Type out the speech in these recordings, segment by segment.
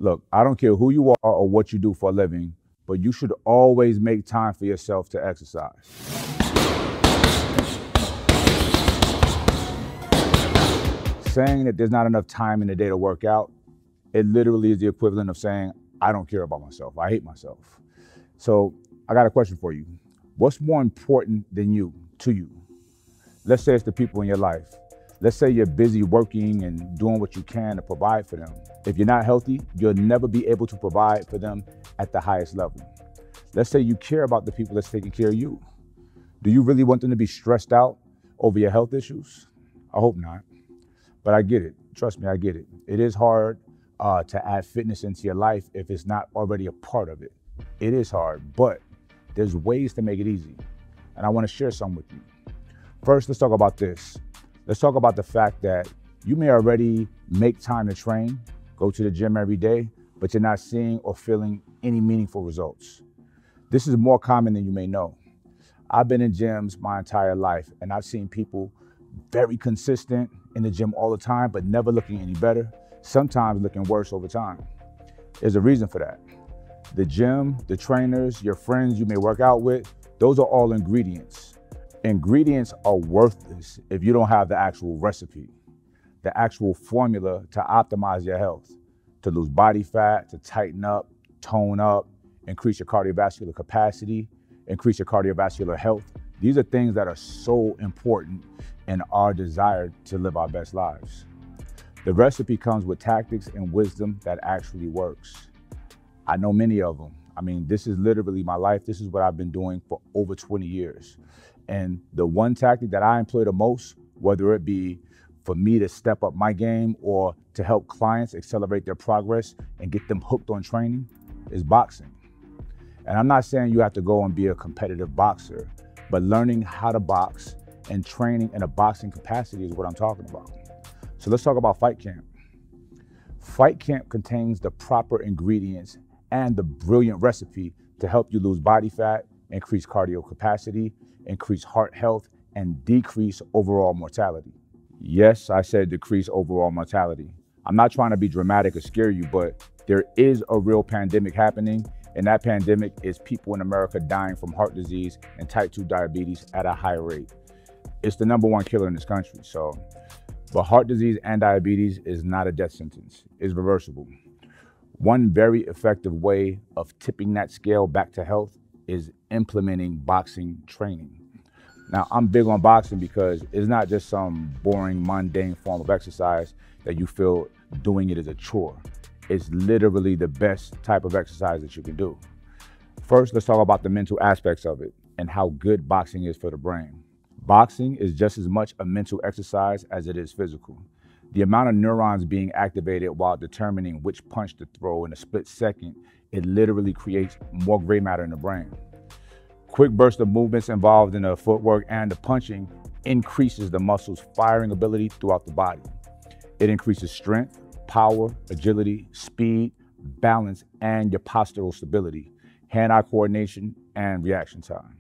Look, I don't care who you are or what you do for a living, but you should always make time for yourself to exercise. Saying that there's not enough time in the day to work out, it literally is the equivalent of saying, I don't care about myself, I hate myself. So I got a question for you. What's more important than you, to you? Let's say it's the people in your life. Let's say you're busy working and doing what you can to provide for them. If you're not healthy, you'll never be able to provide for them at the highest level. Let's say you care about the people that's taking care of you. Do you really want them to be stressed out over your health issues? I hope not, but I get it. Trust me, I get it. It is hard to add fitness into your life if it's not already a part of it. It is hard, but there's ways to make it easy. And I want to share some with you. First, let's talk about this. Let's talk about the fact that you may already make time to train, go to the gym every day, but you're not seeing or feeling any meaningful results. This is more common than you may know. I've been in gyms my entire life, and I've seen people very consistent in the gym all the time, but never looking any better, sometimes looking worse over time. There's a reason for that. The gym, the trainers, your friends you may work out with, those are all ingredients. Ingredients are worthless if you don't have the actual recipe, the actual formula to optimize your health, to lose body fat, to tighten up, tone up, increase your cardiovascular capacity, increase your cardiovascular health. These are things that are so important in our desire to live our best lives. The recipe comes with tactics and wisdom that actually works. I know many of them. I mean, this is literally my life. This is what I've been doing for over 20 years. And the one tactic that I employ the most, whether it be for me to step up my game or to help clients accelerate their progress and get them hooked on training, is boxing. And I'm not saying you have to go and be a competitive boxer, but learning how to box and training in a boxing capacity is what I'm talking about. So let's talk about FightCamp. FightCamp contains the proper ingredients and the brilliant recipe to help you lose body fat, increase cardio capacity, increase heart health, and decrease overall mortality. Yes, I said decrease overall mortality. I'm not trying to be dramatic or scare you, but there is a real pandemic happening, and that pandemic is people in America dying from heart disease and type 2 diabetes at a high rate. It's the #1 killer in this country. But heart disease and diabetes is not a death sentence. It's reversible. One very effective way of tipping that scale back to health is implementing boxing training. Now, I'm big on boxing because it's not just some boring, mundane form of exercise that you feel doing it as a chore. It's literally the best type of exercise that you can do. First, let's talk about the mental aspects of it and how good boxing is for the brain. Boxing is just as much a mental exercise as it is physical. The amount of neurons being activated while determining which punch to throw in a split second, it literally creates more gray matter in the brain. Quick burst of movements involved in the footwork and the punching increases the muscle's firing ability throughout the body. It increases strength, power, agility, speed, balance, and your postural stability, hand-eye coordination, and reaction time.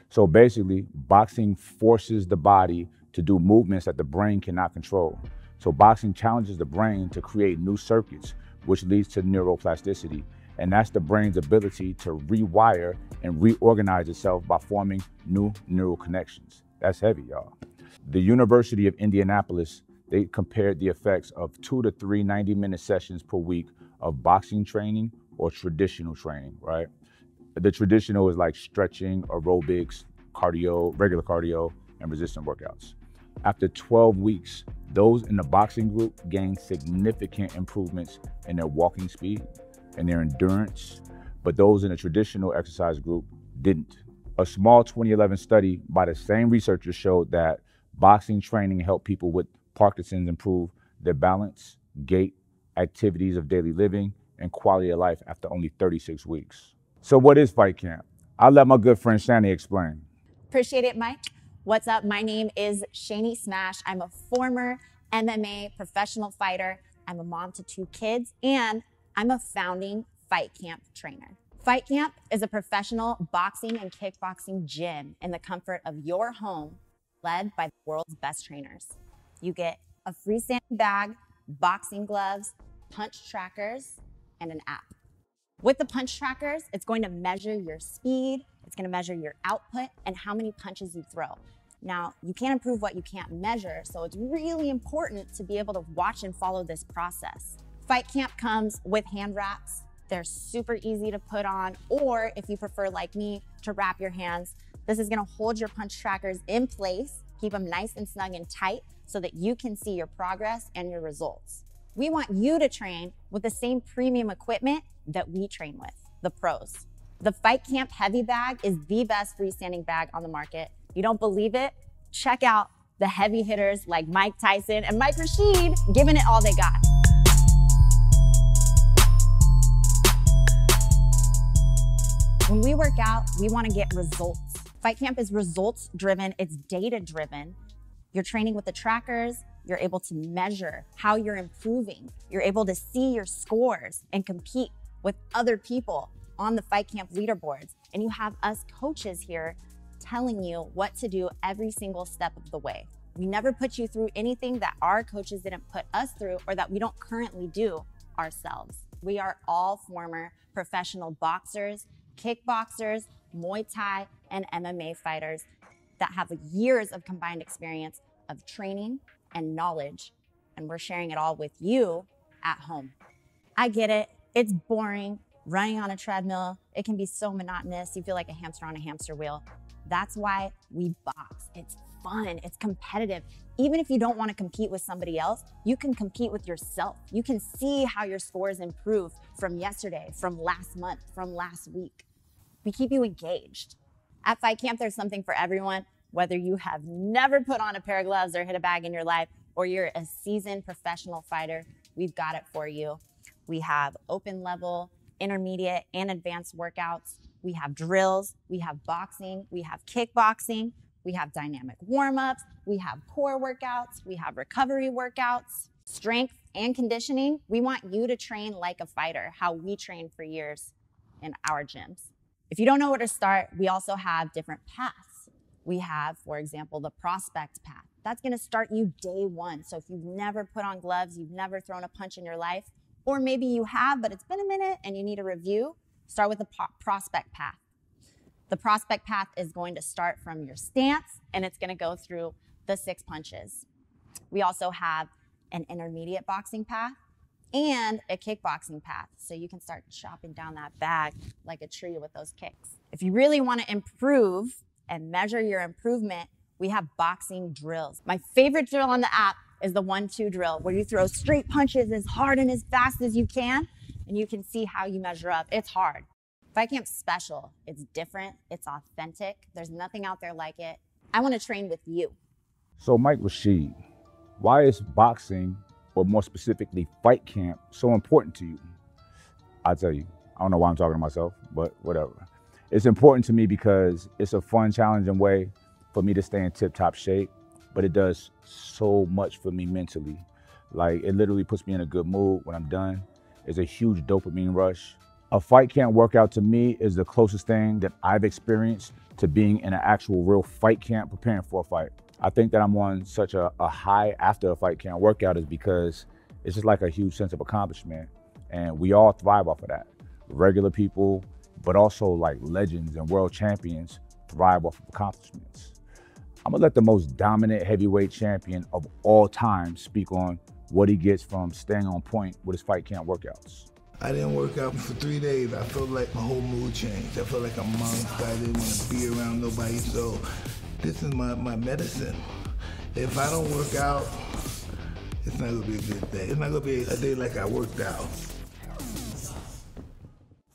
So basically, boxing forces the body to do movements that the brain cannot control. So boxing challenges the brain to create new circuits, which leads to neuroplasticity. And that's the brain's ability to rewire and reorganize itself by forming new neural connections. That's heavy, y'all. The University of Indianapolis, they compared the effects of 2 to 3 90-minute sessions per week of boxing training or traditional training, right? The traditional is like stretching, aerobics, cardio, regular cardio, and resistance workouts. After 12 weeks, those in the boxing group gained significant improvements in their walking speed and their endurance, but those in the traditional exercise group didn't. A small 2011 study by the same researchers showed that boxing training helped people with Parkinson's improve their balance, gait, activities of daily living, and quality of life after only 36 weeks. So what is FightCamp? I'll let my good friend Shani explain. Appreciate it, Mike. What's up? My name is Shani Smash. I'm a former MMA professional fighter. I'm a mom to 2 kids, and I'm a founding FightCamp trainer. FightCamp is a professional boxing and kickboxing gym in the comfort of your home, led by the world's best trainers. You get a freestanding bag, boxing gloves, punch trackers, and an app. With the punch trackers, it's going to measure your speed, it's going to measure your output, and how many punches you throw. Now, you can't improve what you can't measure, so it's really important to be able to watch and follow this process. FightCamp comes with hand wraps. They're super easy to put on, or if you prefer, like me, to wrap your hands. This is gonna hold your punch trackers in place, keep them nice and snug and tight so that you can see your progress and your results. We want you to train with the same premium equipment that we train with, the pros. The FightCamp Heavy Bag is the best freestanding bag on the market. You don't believe it? Check out the heavy hitters like Mike Tyson and Mike Rashid giving it all they got. When we work out, we want to get results. FightCamp is results driven, it's data driven. You're training with the trackers, you're able to measure how you're improving. You're able to see your scores and compete with other people on the FightCamp leaderboards. And you have us coaches here telling you what to do every single step of the way. We never put you through anything that our coaches didn't put us through or that we don't currently do ourselves. We are all former professional boxers, kickboxers, Muay Thai, and MMA fighters that have years of combined experience of training and knowledge, and we're sharing it all with you at home. I get it, it's boring, running on a treadmill, it can be so monotonous, you feel like a hamster on a hamster wheel. That's why we box. It's fun, it's competitive. Even if you don't want to compete with somebody else, you can compete with yourself. You can see how your scores improve from yesterday, from last month, from last week. We keep you engaged. At FightCamp, there's something for everyone, whether you have never put on a pair of gloves or hit a bag in your life, or you're a seasoned professional fighter, we've got it for you. We have open level, intermediate, and advanced workouts. We have drills, we have boxing, we have kickboxing, we have dynamic warm-ups, we have core workouts, we have recovery workouts, strength and conditioning. We want you to train like a fighter, how we train for years in our gyms. If you don't know where to start, we also have different paths. We have, for example, the prospect path. That's gonna start you day one. So if you've never put on gloves, you've never thrown a punch in your life, or maybe you have, but it's been a minute and you need a review, start with the prospect path. The prospect path is going to start from your stance and it's gonna go through the 6 punches. We also have an intermediate boxing path and a kickboxing path. So you can start chopping down that bag like a tree with those kicks. If you really wanna improve and measure your improvement, we have boxing drills. My favorite drill on the app is the 1-2 drill, where you throw straight punches as hard and as fast as you can, and you can see how you measure up. It's hard. FightCamp's special. It's different, it's authentic. There's nothing out there like it. I wanna train with you. So Mike Rashid, why is boxing, or more specifically FightCamp, so important to you? I'll tell you, I don't know why I'm talking to myself, but whatever. It's important to me because it's a fun, challenging way for me to stay in tip-top shape, but it does so much for me mentally. Like, it literally puts me in a good mood when I'm done. It's a huge dopamine rush. A FightCamp workout to me is the closest thing that I've experienced to being in an actual real fight camp preparing for a fight. I think that I'm on such a high after a FightCamp workout is because it's just like a huge sense of accomplishment. And we all thrive off of that. Regular people, but also like legends and world champions thrive off of accomplishments. I'm gonna let the most dominant heavyweight champion of all time speak on what he gets from staying on point with his FightCamp workouts. I didn't work out for 3 days. I felt like my whole mood changed. I felt like a monster. I didn't want to be around nobody. So this is my medicine. If I don't work out, it's not gonna be a good day. It's not gonna be a day like I worked out.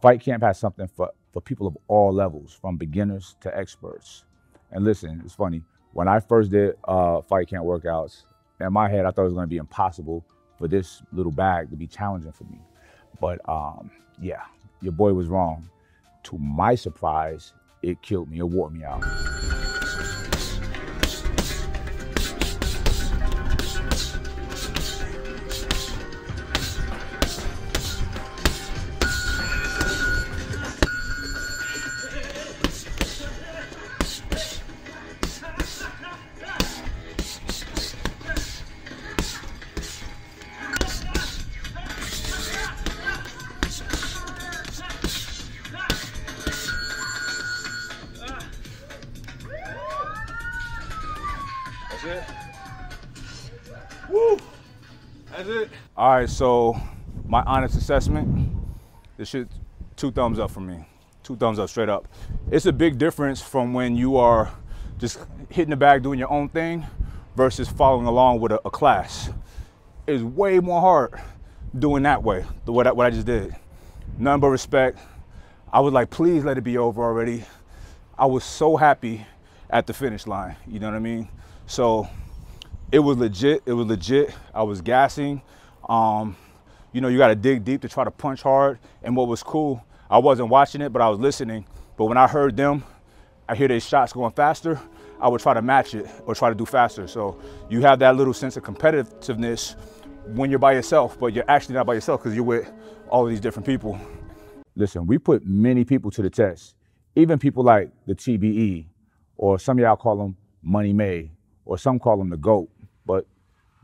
FightCamp has something for people of all levels, from beginners to experts. And listen, it's funny, when I first did FightCamp workouts, in my head, I thought it was gonna be impossible for this little bag to be challenging for me. But yeah, your boy was wrong. To my surprise, it killed me, it wore me out. All right, so my honest assessment, this shit, 2 thumbs up for me. 2 thumbs up, straight up. It's a big difference from when you are just hitting the bag, doing your own thing, versus following along with a class. It's way more hard doing that way, what I just did. None but respect. I was like, please let it be over already. I was so happy at the finish line, you know what I mean? So it was legit, I was gassing. You know, you gotta dig deep to try to punch hard. And what was cool, I wasn't watching it, but I was listening. But when I heard them, I hear their shots going faster, I would try to match it or try to do faster. So you have that little sense of competitiveness when you're by yourself, but you're actually not by yourself because you're with all of these different people. Listen, we put many people to the test, even people like the TBE, or some of y'all call him Money May, or some call him the GOAT, but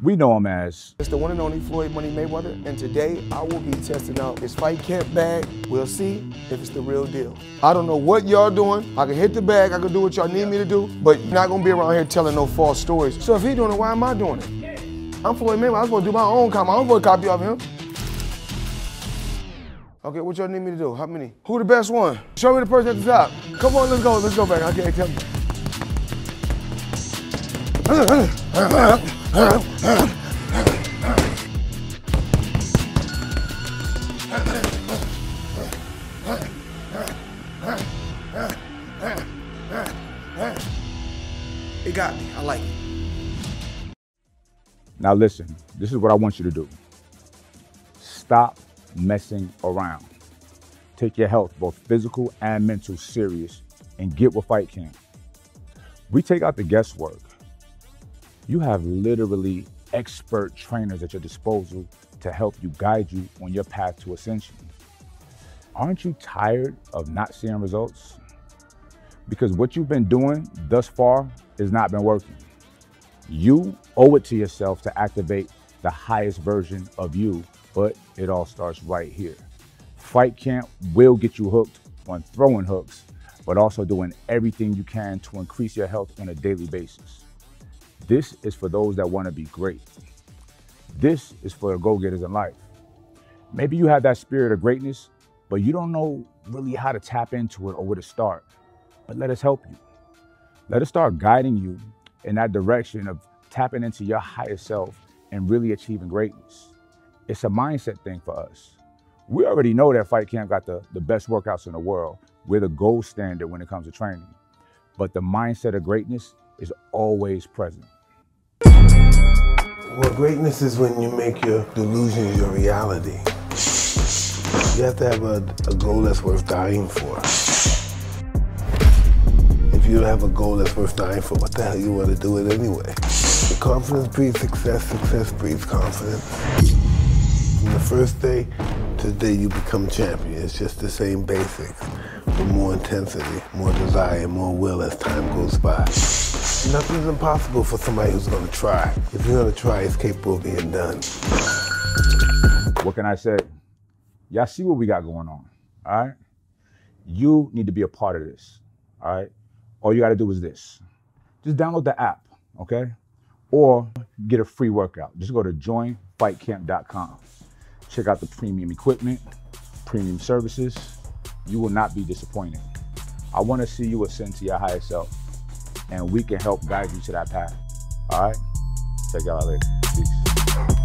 we know him as... It's the one and only Floyd Money Mayweather, and today I will be testing out his fight camp bag. We'll see if it's the real deal. I don't know what y'all doing. I can hit the bag, I can do what y'all need me to do, but you're not gonna be around here telling no false stories. So if he doing it, why am I doing it? I'm Floyd Mayweather, I'm supposed to do my own copy. I'm supposed to copy off him. Okay, what y'all need me to do? How many? Who the best one? Show me the person at the top. Come on, let's go back. I can't tell you. It got me, I like it. Now listen, this is what I want you to do. Stop messing around. Take your health, both physical and mental, serious and get with Fight Camp. We take out the guesswork. You have literally expert trainers at your disposal to help you, guide you on your path to ascension. Aren't you tired of not seeing results? Because what you've been doing thus far has not been working. You owe it to yourself to activate the highest version of you, but it all starts right here. Fight Camp will get you hooked on throwing hooks, but also doing everything you can to increase your health on a daily basis. This is for those that want to be great. This is for the go-getters in life. Maybe you have that spirit of greatness, but you don't know really how to tap into it or where to start. But let us help you. Let us start guiding you in that direction of tapping into your higher self and really achieving greatness. It's a mindset thing for us. We already know that Fight Camp got the best workouts in the world. We're the gold standard when it comes to training. But the mindset of greatness is always present. Well, greatness is when you make your delusions your reality. You have to have a goal that's worth dying for. If you don't have a goal that's worth dying for, what the hell you want to do it anyway? Confidence breeds success, success breeds confidence. From the first day to the day you become champion, it's just the same basics, with more intensity, more desire, more will as time goes by. Nothing's impossible for somebody who's going to try. If you're going to try, it's capable of being done. What can I say? Y'all see what we got going on, all right? You need to be a part of this, all right? All you got to do is this. Just download the app, okay? Or get a free workout. Just go to JoinFightCamp.com. Check out the premium equipment, premium services. You will not be disappointed. I want to see you ascend to your higher self, and we can help guide you to that path. All right? Check y'all out later. Peace.